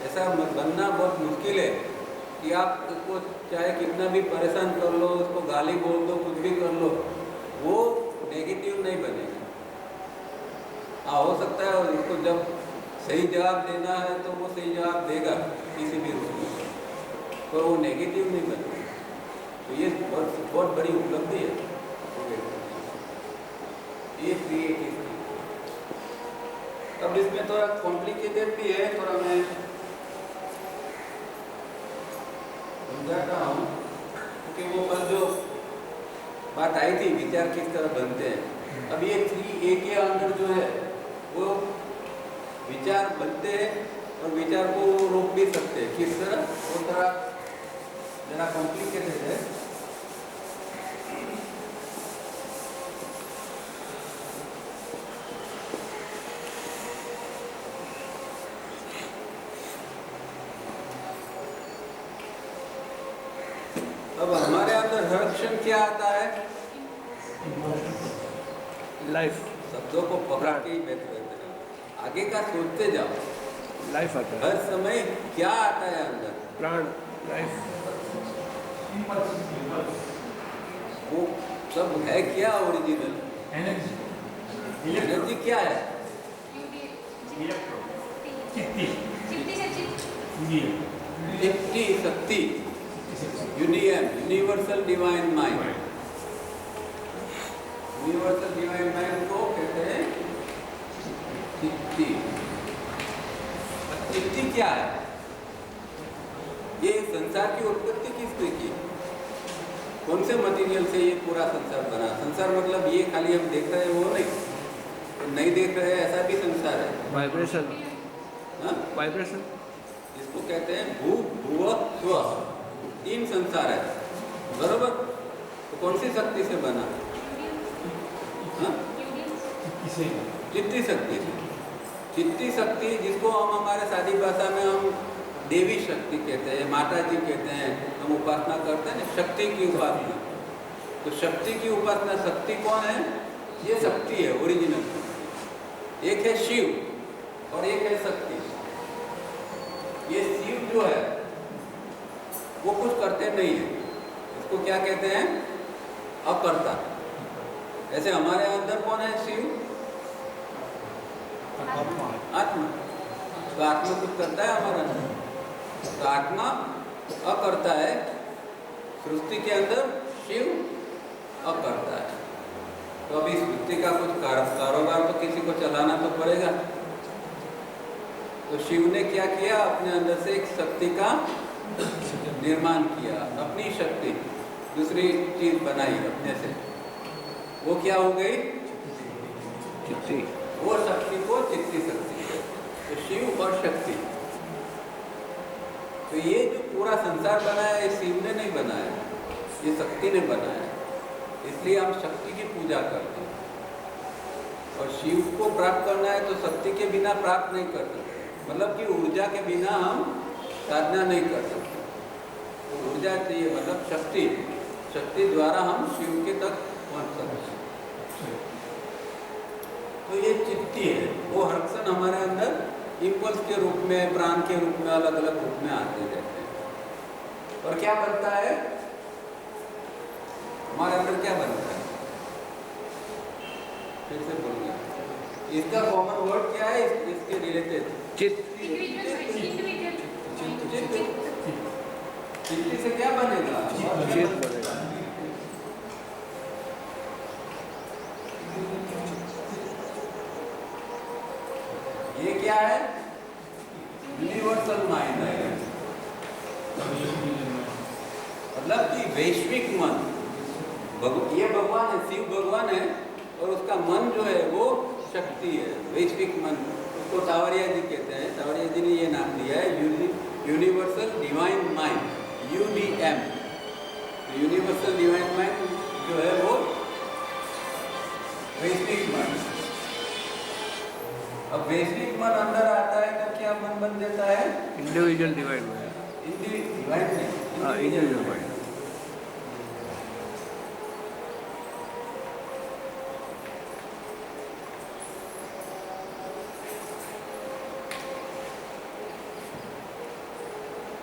[SPEAKER 1] ऐसा बनना बहुत मुश्किल है कि आप उसको चाहे कितना भी परेशान कर लो, उसको गाली बोल दो, कुछ भी कर लो, वो नेगेटिव नहीं बनेगा। हाँ, हो सकता है उसको जब सही जवाब देना है तो वो सही जवाब देगा किसी भी रूप में, पर वो नेगेटिव नहीं बनेगा। तो ये बहुत बड़ी उपलब्धि है ये 3A की। अब इसमें थोड़ा कॉम्प्लिकेटेड भी है, थोड़ा मैं समझाता हूँ, क्योंकि वो कल जो बात आई थी विचार किस तरह बनते हैं। अब ये 3A के अंदर जो है वो विचार बनते हैं और विचार को रोक भी सकते हैं। किस तरह? वो थोड़ा जरा कॉम्प्लिकेटेड है। अब हमारे अंदर हर क्षण क्या आता है?
[SPEAKER 2] लाइफ,
[SPEAKER 1] शब्दों को पकड़ के ही बैठे रहते हैं, आगे का सोचते जाओ।
[SPEAKER 2] लाइफ आता है,
[SPEAKER 1] हर समय क्या आता है अंदर?
[SPEAKER 2] प्राण, लाइफ।
[SPEAKER 1] वो सब है क्या? Original
[SPEAKER 4] energy.
[SPEAKER 1] एनर्जी क्या है? चित्ती शक्ति, universal divine mind. Universal divine mind को कहते हैं चित्ती। चित्ती क्या है? ये संसार की उत्पत्ति किसने की? कौन से मटेरियल से ये पूरा संसार बना? संसार मतलब ये खाली हम देख रहे हैं वो नहीं, तो नहीं देख रहे हैं ऐसा भी संसार है।
[SPEAKER 2] वाइब्रेशन,
[SPEAKER 1] हाँ,
[SPEAKER 2] वाइब्रेशन
[SPEAKER 1] इसको कहते हैं भू भुव स्व, तीन संसार है, बरोबर? तो कौन सी शक्ति से बना? हाँ? चित्ती शक्ति। चित्ती शक्ति जिसको हम हमारे सादी भाषा में हम देवी शक्ति कहते हैं, माता जी कहते हैं, हम उपासना करते हैं शक्ति की उपासना। तो शक्ति की उपासना, शक्ति कौन है? ये शक्ति है ओरिजिनल। एक है शिव और एक है शक्ति। ये शिव जो है वो कुछ करते नहीं है, इसको क्या कहते हैं? अकर्ता। ऐसे हमारे अंदर कौन है? शिव, आत्मा। तो आत्मा कुछ करता है हमारा अंदर, तो आत्मा अकर्ता है। सृष्टि के अंदर शिव अकर्ता है। तो अभी सृष्टि का कुछ कारोबार तो किसी को चलाना तो पड़ेगा। तो शिव ने क्या किया? अपने अंदर से एक शक्ति का निर्माण किया, अपनी शक्ति दूसरी चीज बनाई अपने से, वो क्या हो गई?
[SPEAKER 2] चित्ती।
[SPEAKER 1] वो शक्ति को चित्ती शक्ति है। तो शिव और शक्ति, तो ये जो पूरा संसार बनाया ये शिव ने नहीं बनाया, ये शक्ति ने बनाया। इसलिए हम शक्ति की पूजा करते हैं। और शिव को प्राप्त करना है तो शक्ति के बिना प्राप्त नहीं कर सकते, मतलब कि ऊर्जा के बिना हम साधना नहीं कर सकते। तो ऊर्जा चाहिए, मतलब शक्ति, शक्ति द्वारा हम शिव के तक पहुंच सकते हैं। तो ये चित्ती है, वो हर क्षण हमारे अंदर इम्पल्स के रूप में, प्राण के रूप में, अलग अलग रूप में आते रहते हैं। और क्या बनता है हमारे अंदर, क्या बनता है? फिर से बोलिए, इसका कॉमन वर्ड क्या है इसके रिलेटेड? चित्ती से क्या बनेगा?
[SPEAKER 2] चित बनेगा।
[SPEAKER 1] ये क्या है? यूनिवर्सल माइंड है, मतलब कि वैश्विक मन। ये भगवान है, शिव भगवान है, और उसका मन जो है वो शक्ति है, वैश्विक मन। उसको सावरिया जी कहते हैं, सावरिया जी ने ये नाम दिया है यूनिवर्सल डिवाइन माइंड, UDM। तो यूनिवर्सल डिवाइन माइंड जो है वो वैश्विक मन। अब वैश्विक मन अंदर आता है तो क्या मन बन जाता है?
[SPEAKER 2] इंडिविजुअल डिवाइन में।
[SPEAKER 1] डिवाइन नहीं,
[SPEAKER 2] हाँ, इंडिविजुअल माइंड।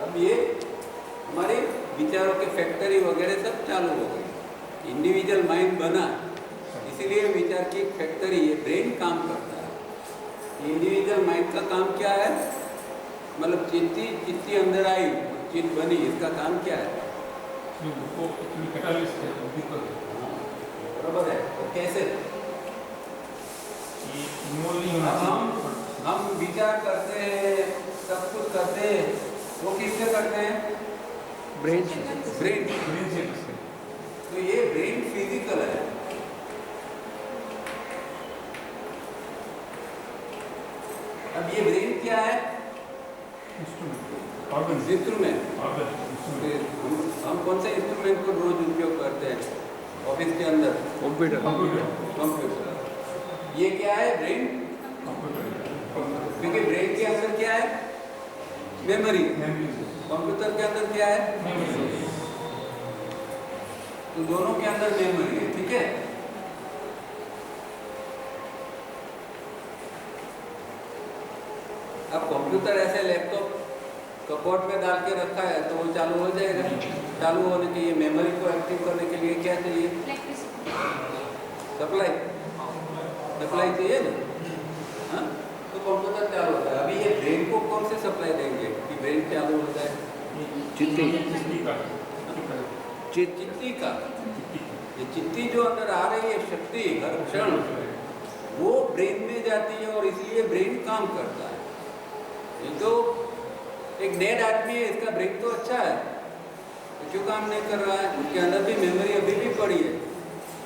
[SPEAKER 1] अब ये हमारे विचारों के फैक्ट्री वगैरह सब चालू हो गई, इंडिविजुअल माइंड बना, इसीलिए विचार की फैक्ट्री, ये ब्रेन काम करता है। इंडिविजुअल माइंड का काम क्या है? मतलब चित्ती अंदर आई, चित्त बनी, इसका काम क्या है? बराबर है। तो कैसे? हम विचार करते हैं, सब कुछ करते हैं, वो किससे करते हैं?
[SPEAKER 2] ब्रेन।
[SPEAKER 1] ब्रेन। तो ये ब्रेन फिजिकल है। अब ये ब्रेन क्या है? इंस्ट्रूमेंट। हम कौन से इंस्ट्रूमेंट को रोज उपयोग करते हैं ऑफिस के अंदर? कंप्यूटर। ये क्या है? ब्रेन। क्योंकि ब्रेन के अंदर क्या है? मेमोरी। कंप्यूटर के अंदर क्या है? तो दोनों के अंदर मेमोरी है, ठीक है। अब कंप्यूटर ऐसे लैपटॉप कपबोर्ड में डाल के रखा है तो वो चालू हो जाएगा। चालू होने के लिए मेमोरी को एक्टिव करने के लिए क्या चाहिए? सप्लाई चाहिए ना। हाँ, तो कंप्यूटर चालू होता है। अभी ये ब्रेन को कौन से सप्लाई देंगे कि ब्रेन चालू हो जाए?
[SPEAKER 2] चित्ती
[SPEAKER 1] का। ये चित्ती जो अंदर आ रही है शक्ति हर क्षण, वो ब्रेन में जाती है और इसलिए ब्रेन काम करता है। ये तो एक डेड आदमी है, इसका ब्रेन तो अच्छा है, तो क्यों काम नहीं कर रहा है? उसके अंदर भी मेमोरी अभी भी पड़ी है।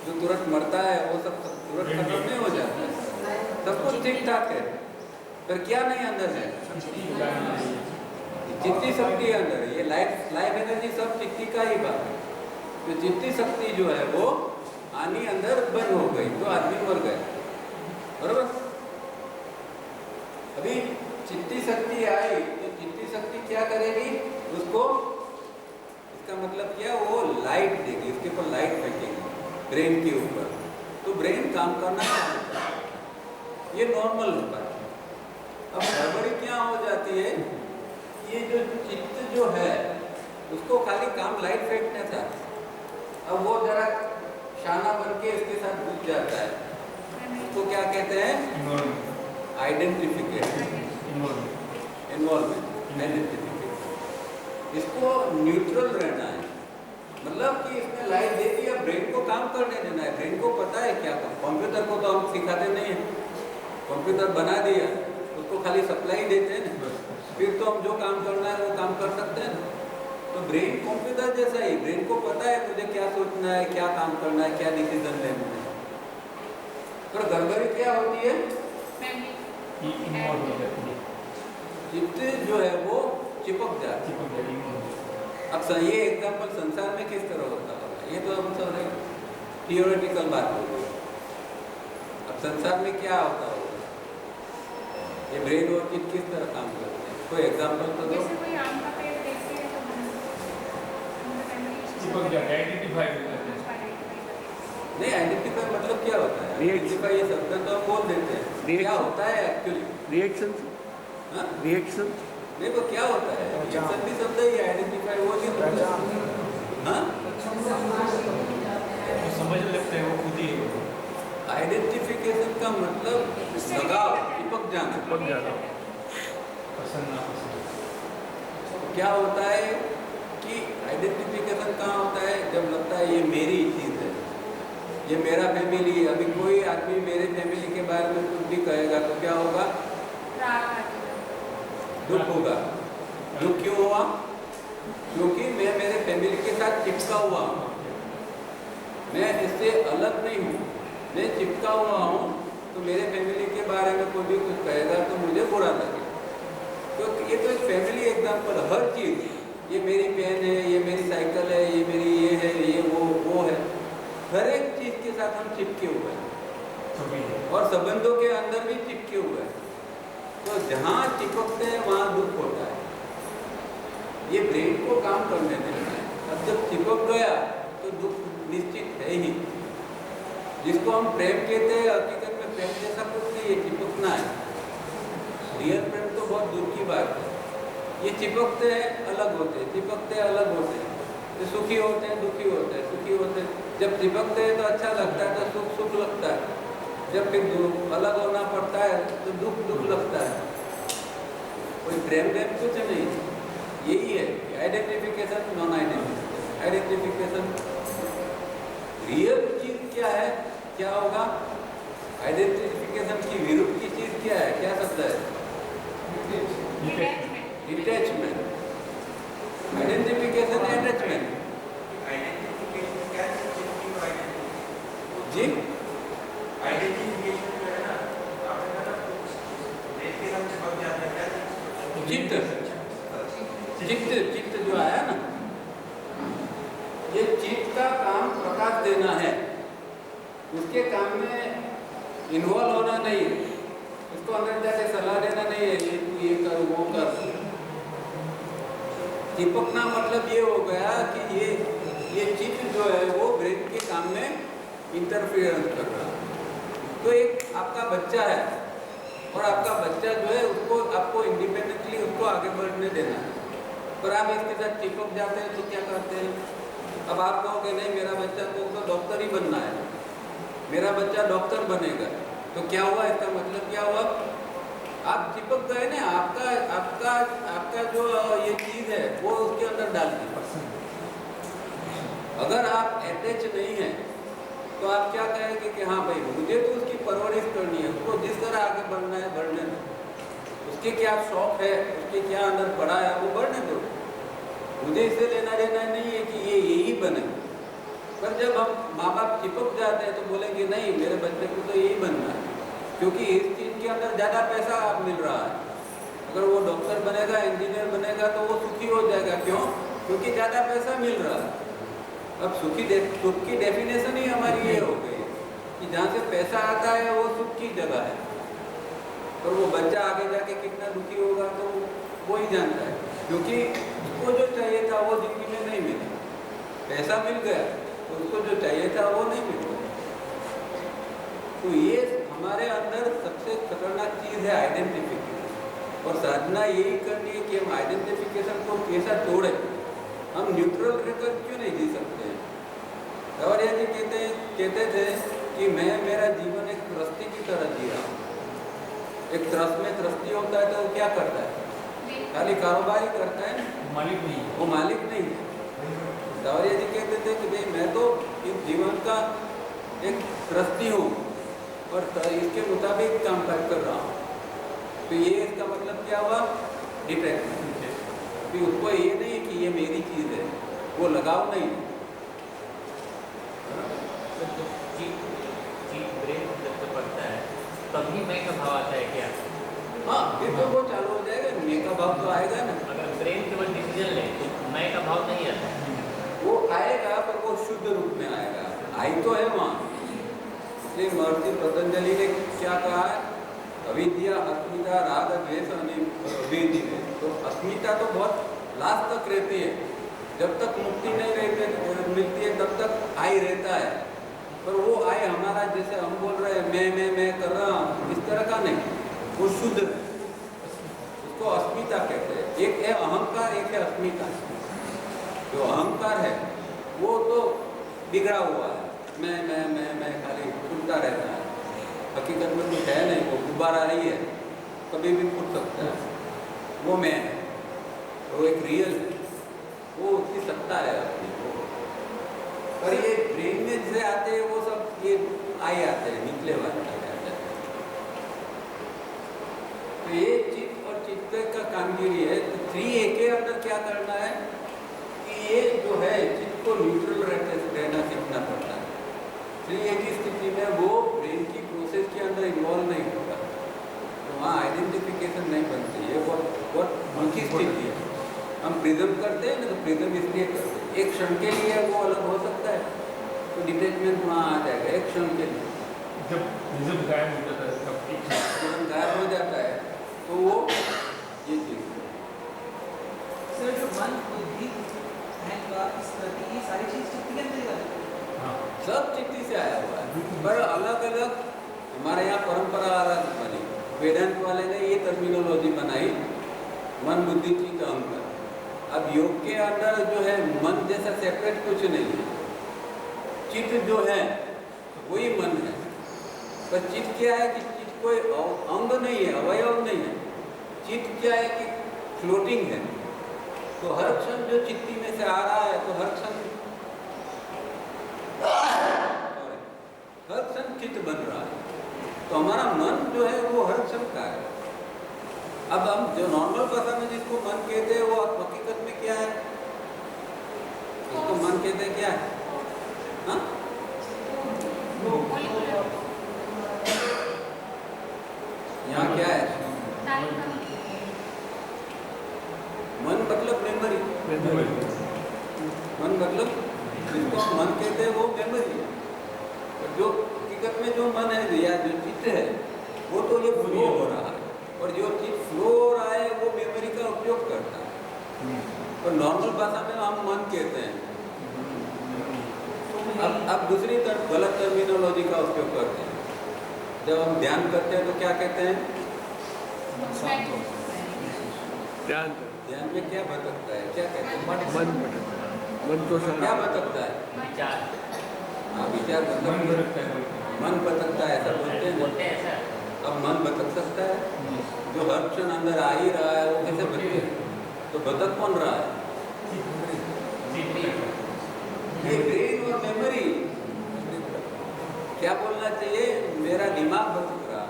[SPEAKER 1] जो तुरंत मरता है वो सब तुरंत खत्म नहीं हो जाता है, सब कुछ ठीक ठाक है, पर क्या नहीं अंदर है? चित्ती शक्ति अंदर है। ये लाइफ एनर्जी सब चित्ती का ही भाग है। तो चित्ती शक्ति जो है वो आनी अंदर बंद हो गई तो आदमी मर गया, बरोबर। अभी चित्ती शक्ति आई तो चित्ती शक्ति क्या करेगी? उसको, इसका मतलब क्या, वो लाइट देगी, उसके ऊपर लाइट फेंकेगी ब्रेन के ऊपर, तो ब्रेन काम करना चालू होता है। ये नॉर्मल होता है। अब गड़बड़ी क्या हो जाती है? ये जो चित्त जो है उसको खाली काम लाइट फेंकना था, अब वो जरा शाना बन के इसके साथ घुस जाता है। इसको क्या कहते हैं? Identification, involvement, identification. इसको न्यूट्रल रहना है, मतलब कि इसने लाइट दे दिया, ब्रेन को काम करने देना है। ब्रेन को पता है क्या काम। कंप्यूटर को तो हम सिखाते नहीं हैं, कंप्यूटर बना दिया, उसको खाली सप्लाई देते हैं ना, फिर तो हम जो काम करना है वो काम कर सकते हैं ना। तो ब्रेन कंप्यूटर जैसा ही, ब्रेन को पता है मुझे क्या सोचना है, क्या काम करना है, क्या डिसीजन लेना है। पर गड़बड़ी क्या होती है,
[SPEAKER 4] इन्वॉल्व हो जाती है,
[SPEAKER 1] चित्त जो है वो चिपक जाता है।
[SPEAKER 4] चिपक जाती है।
[SPEAKER 1] अब ये एग्जाम्पल संसार में किस तरह होता होगा, ये तो हम सब थियोरेटिकल बात हो गई। अब संसार में क्या होता होगा, ये ब्रेन और चित्त किस तरह काम करते हैं, कोई एग्जाम्पल तो दो।
[SPEAKER 6] जैसे कोई आम का पेड़ देखते हैं तो
[SPEAKER 4] चिपक जाते हैं, आइडेंटिफाई हो जाते हैं।
[SPEAKER 1] नहीं, आइडेंटिफाई मतलब क्या होता है, आइडेंटिफाई ये शब्द तो हम बोल देते हैं, क्या होता है एक्चुअली
[SPEAKER 2] रिएक्शन,
[SPEAKER 1] हाँ?
[SPEAKER 2] रिएक्शन
[SPEAKER 1] देखो क्या होता है, रिएक्शन भी शब्द है, आइडेंटिफाई वो नहीं होता। हाँ,
[SPEAKER 4] वो समझ लगते हैं, वो खुद ही
[SPEAKER 1] आइडेंटिफिकेशन का मतलब लगाव, चिपक जाना।
[SPEAKER 2] पक जाना।
[SPEAKER 4] पसंद ना पसंद।
[SPEAKER 1] क्या होता है कि आइडेंटिफिकेशन कहाँ होता है, जब लगता है ये मेरी चीज़ है, ये मेरा फैमिली है। अभी कोई आदमी मेरे फैमिली के बारे में कुछ भी कहेगा तो क्या होगा, दुख होगा। दुख क्यों हुआ, क्योंकि मैं मेरे फैमिली के साथ चिपका हुआ हूँ, मैं इससे अलग नहीं हूँ, मैं चिपका हुआ हूँ। तो मेरे फैमिली के बारे में कोई भी कुछ कहेगा तो मुझे बुरा लगे। तो ये तो एक फैमिली एग्जाम्पल, हर चीज़, ये मेरी पेन है, ये मेरी साइकिल है, ये मेरी ये है, ये वो है, हर एक चीज़ के साथ हम चिपके हुए हैं और संबंधों के अंदर भी चिपके हुए हैं। तो जहाँ चिपकते हैं वहाँ दुख होता है, ये ब्रेन को काम करने देना है। अब जब चिपक गया तो दुख निश्चित है ही। जिसको हम प्रेम कहते हैं, हकीकत में प्रेम जैसा कुछ नहीं, ये चिपकना है। रियल प्रेम तो बहुत दूर की बात है। ये चिपकते हैं अलग होते हैं, चिपकते हैं अलग होते हैं, तो सुखी होते हैं, दुखी होते हैं, सुखी होते हैं। जब चिपकते हैं तो अच्छा लगता है, तो सुख सुख लगता है। जब फिर अलग होना पड़ता है तो दुख दुख लगता है। कोई प्रेम प्रेम कुछ नहीं, यही है identification, non identification. Identification real चीज क्या है, क्या होगा, आइडेंटिफिकेशन की विरुद्ध की चीज क्या है, क्या शब्द है, डिटैचमेंट। Identification attachment. जी,
[SPEAKER 7] आइडेंटिफिकेशन जो है ना, आपने कहा देख के हम चिपक जाते हैं, क्या
[SPEAKER 1] चित्त, चित्त जो आया ना, ये चित्त का काम प्रकाश देना है, उसके काम में इन्वॉल्व होना नहीं, उसको अंदर जाके सलाह देना नहीं है, ये तू ये कर वो कर। चिपकना मतलब ये हो गया कि ये चित्त जो है वो ब्रेन के काम में इंटरफियरेंस कर रहा है। तो एक आपका बच्चा है और आपका बच्चा जो है उसको आपको इंडिपेंडेंटली उसको आगे बढ़ने देना है, पर आप इसके साथ चिपक जाते हैं तो क्या करते हैं। अब आप कहोगे नहीं मेरा बच्चा तो डॉक्टर ही बनना है, मेरा बच्चा डॉक्टर बनेगा, तो क्या हुआ, इसका मतलब क्या हुआ, आप चिपक गए ना, आपका आपका आपका जो ये चीज़ है वो उसके अंदर डाल दी। अगर आप अटैच नहीं हैं तो आप क्या कहेंगे कि हाँ भाई मुझे तो उसकी परवरिश करनी है, उसको जिस तरह आगे बढ़ना है बढ़ने दो, उसके क्या शौक है, उसके क्या अंदर पड़ा है वो बढ़ने दो, मुझे इससे लेना देना नहीं है कि ये यही बने। पर जब हम माँ बाप चिपक जाते हैं तो बोलेंगे नहीं मेरे बच्चे को तो यही बनना है, क्योंकि इस चीज़ के अंदर ज़्यादा पैसा मिल रहा है। अगर वो डॉक्टर बनेगा, इंजीनियर बनेगा तो वो सुखी हो जाएगा, क्यों, क्योंकि ज़्यादा पैसा मिल रहा है। अब सुख की डेफिनेशन ही हमारी ये हो गई कि जहाँ से पैसा आता है वो सुख की जगह है, और वो बच्चा आगे जाके कितना दुखी होगा तो वो ही जानता है, क्योंकि उसको जो चाहिए था वो जिंदगी में नहीं मिला। पैसा मिल गया तो उसको जो चाहिए था वो नहीं मिला। तो ये हमारे अंदर सबसे खतरनाक चीज़ है आइडेंटिफिकेशन, और साधना यही करनी है कि हम आइडेंटिफिकेशन को कैसा तोड़ें। हम न्यूट्रल रहकर क्यों नहीं जी सकते हैं। गौरिया जी कहते थे कि मैं मेरा जीवन एक त्रस्ती की तरह जी रहा हूँ। एक त्रस्त में त्रस्ती होता है तो वो क्या करता है, खाली कारोबार ही करता है,
[SPEAKER 4] मालिक नहीं,
[SPEAKER 1] वो मालिक नहीं है। गौरिया जी कहते थे कि भाई मैं तो इस जीवन का एक त्रस्ती हूँ और इसके मुताबिक काम कर रहा हूँ। तो ये इसका मतलब क्या हुआ, डिटैचमेंट। कि उसको ये नहीं कि ये मेरी चीज़ है, वो लगाव नहीं है।
[SPEAKER 3] तो चीज ब्रेन जब से पड़ता है तभी मैं का भाव आता है क्या?
[SPEAKER 1] हाँ, फिर तो वो चालू हो जाएगा, मैं का भाव तो आएगा ना।
[SPEAKER 3] अगर ब्रेन केवल डिसीजन ले तो मैं का भाव नहीं आता है।
[SPEAKER 1] वो आएगा पर वो शुद्ध रूप में आएगा, आई तो है वहाँ। इसलिए महर्षि पतंजलि ने क्या कहा है, अविद्या अस्मिता राग द्वेष अभिधि में, तो अस्मिता तो बहुत लास्ट तक रहती है, जब तक मुक्ति नहीं रहती मिलती है तब तक आई रहता है। पर वो आई हमारा जैसे हम बोल रहे हैं मैं कर रहा हूँ, इस तरह का नहीं, वो शुद्ध है, उसको अस्मिता कहते हैं। एक है अहंकार, एक है अस्मिता। जो अहंकार है वो तो बिगड़ा हुआ है, मैं खाली फूटता रहता है, हकीकत में कुछ है नहीं, वो गुब्बारा ही है, कभी भी फूट सकता है, वो मैं है, वो एक रियल है, वो उसकी सत्ता है अपनी को। पर ये ब्रेन में से आते हैं वो सब ये आए आते हैं, निकले वाले आते हैं। तो ये चित्त और चित्त का कामगिरी है। तो 3A के अंदर क्या करना है कि ये जो है चित्त को न्यूट्रल रहना सीखना पड़ता है। 3A की स्थिति में वो ब्रेन की प्रोसेस के अंदर इन्वॉल्व नहीं होगा, तो वहाँ आइडेंटिफिकेशन नहीं बनती है, बहुत मुख्य स्थिति है। हम प्रिज्म करते हैं ना, तो प्रिज्म इसलिए करते हैं, एक क्षण के लिए वो अलग हो सकता है, तो डिटेचमेंट वहाँ आ जाएगा एक क्षण के लिए।
[SPEAKER 4] जब गायब हो जाता है तब एक
[SPEAKER 1] जब गायब हो जाता है तो वो ये चीज़
[SPEAKER 8] सर जो मन बुद्धि अहंकार इस तरह की ये सारी चीज चित्त के अंदर ही आती है।
[SPEAKER 1] सब चिट्ठी से आया हुआ है, पर अलग अलग हमारे यहाँ परंपरा अलग बनी। वेदांत वाले ने ये टर्मिनोलॉजी बनाई, मन बुद्धि चित्त अहंकार। अब योग के अंदर जो है मन जैसा सेपरेट कुछ नहीं है, चित्त जो है वही मन है। पर चित्त क्या है कि चित्त कोई अंग नहीं है, अवयव नहीं है। चित्त क्या है कि फ्लोटिंग है, तो हर क्षण जो चित्ती में से आ रहा है तो हर क्षण चित्त बन रहा है। तो हमारा मन जो है वो हर क्षण का है। अब हम जो नॉर्मल भाषा में जिसको मन कहते हैं वो हकीकत में क्या है, इसको मन कहते हैं क्या है? हाँ? यहाँ क्या है? मन मतलब मेमोरी, मन मतलब जिसको हम मन कहते हैं वो मेमोरी है। और जो हकीकत में जो मन है या जो चित्त है वो तो ये फ्लो हो रहा है, और जो चीज फ्लो हो रहा है वो मेमोरी का उपयोग करता है। और नॉर्मल भाषा में हम मन कहते हैं। अब दूसरी तरफ गलत टर्मिनोलॉजी का उपयोग करते हैं। जब हम ध्यान करते हैं तो क्या कहते हैं?
[SPEAKER 2] ध्यान
[SPEAKER 1] ध्यान में क्या भटकता है, क्या कहते हैं?
[SPEAKER 2] मन भटकता है, मन तो
[SPEAKER 1] क्या भटकता है?
[SPEAKER 3] विचार
[SPEAKER 1] हाँ, विचार भटकता है, मन भटकता है, ऐसा बोलते हैं।
[SPEAKER 3] बोलते हैं ऐसा।
[SPEAKER 1] अब मन भटक सकता है, जो हर क्षण अंदर आ ही रहा है वो कैसे भटके? तो भटक कौन रहा है? ये ब्रेन और मेमोरी। क्या बोलना चाहिए? मेरा दिमाग भटक रहा है,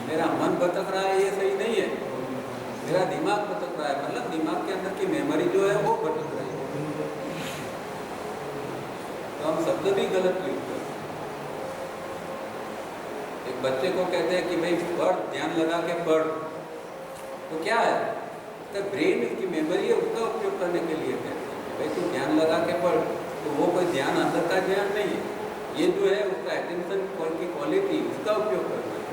[SPEAKER 1] मेरा मन भटक रहा है, ये सही नहीं है। मेरा दिमाग भटक रहा है मतलब दिमाग के अंदर की मेमोरी जो है वो भटक रही है। तो हम शब्द भी गलत यूज करते हैं। एक बच्चे को कहते हैं कि भाई पढ़, ध्यान लगा के पढ़, तो क्या है? तो ब्रेन की मेमोरी है, उसका उपयोग करने के लिए कहते हैं भाई तू ध्यान लगा के पढ़। तो वो कोई ध्यान अंदर का ध्यान नहीं है, ये जो है उसका अटेंशन की क्वालिटी, उसका उपयोग करना है,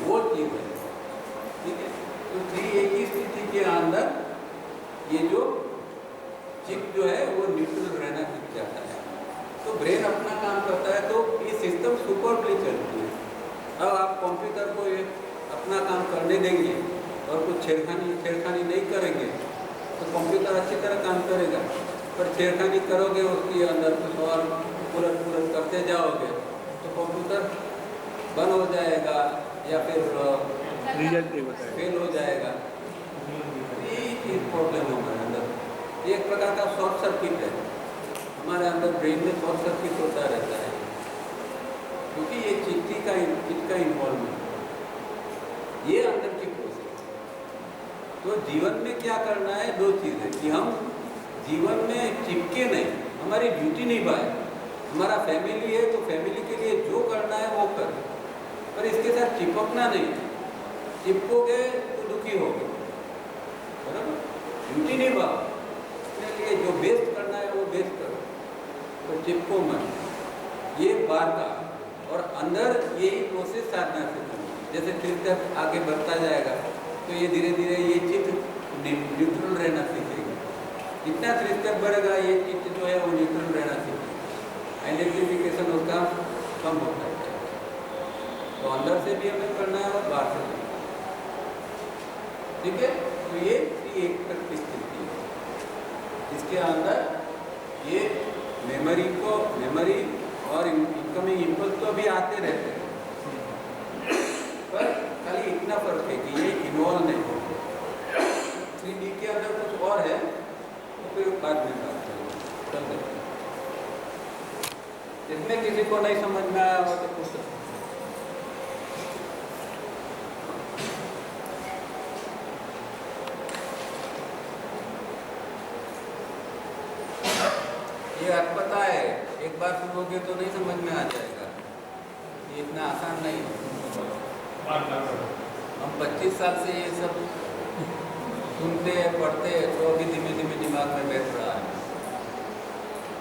[SPEAKER 1] वो चीज़ है। ठीक है, तो 3A की स्थिति के अंदर ये जो चित्त जो है वो न्यूट्रल रहना सीख जाता है। तो ब्रेन अपना काम करता है, तो ये सिस्टम सुपरली चलती है। अब आप कंप्यूटर को ये अपना काम करने देंगे और कुछ छेड़खानी नहीं करेंगे तो कंप्यूटर अच्छी तरह काम करेगा। पर छेड़खानी करोगे उसके अंदर कुछ और पुलट करते जाओगे तो कंप्यूटर बंद हो जाएगा या फिर
[SPEAKER 2] रिजल्ट नहीं बताएगा,
[SPEAKER 1] फेल हो जाएगा। ये प्रॉब्लम है हमारे अंदर, ये एक प्रकार का शॉर्ट सर्किट है हमारे अंदर। ब्रेन में शॉर्ट सर्किट होता रहता है क्योंकि ये चित्त का इन्वॉल्वमेंट, ये अंदर की प्रोसेस। तो जीवन में क्या करना है, दो चीज़ें कि हम जीवन में चिपके नहीं, हमारी ड्यूटी निभाए। हमारा फैमिली है तो फैमिली के लिए जो करना है वो कर, पर इसके साथ चिपकना नहीं। चिपकोगे तो दुखी होगे, बराबर। ड्यूटी निभाओ, अपने लिए जो बेस्ट करना है वो बेस्ट करो, तो चिपको मत। ये बाहर का, और अंदर यही प्रोसेस साधना से जैसे तीर्थ आगे बढ़ता जाएगा तो ये धीरे धीरे ये चित्त न्यूट्रल रहना सीखेगा। जितना तीर्थ बढ़ेगा ये चित्त जो है वो न्यूट्रल रहना सीखेगा, आइडेंटिफिकेशन उसका कम होता है। तो अंदर से भी हमें करना है और बाहर से भी, ठीक है। तो ये एक तक की स्थिति है, इसके अंदर ये मेमोरी और इनकमिंग इम्पल्स तो अभी आते रहते हैं, पर खाली इतना फर्क है कि ये इन्वॉल्व नहीं हो। 3D के अंदर कुछ और है, तो फिर बाद में बात करेंगे। इसमें किसी को नहीं समझ में आया हो तो पूछ सकते। ये आपको पता है, एक बार सुनोगे तो नहीं समझ में आ जाएगा, ये इतना आसान नहीं है। हम 25 साल से ये सब सुनते हैं, पढ़ते हैं, तो अभी धीमे धीमे दिमाग में बैठ रहा है।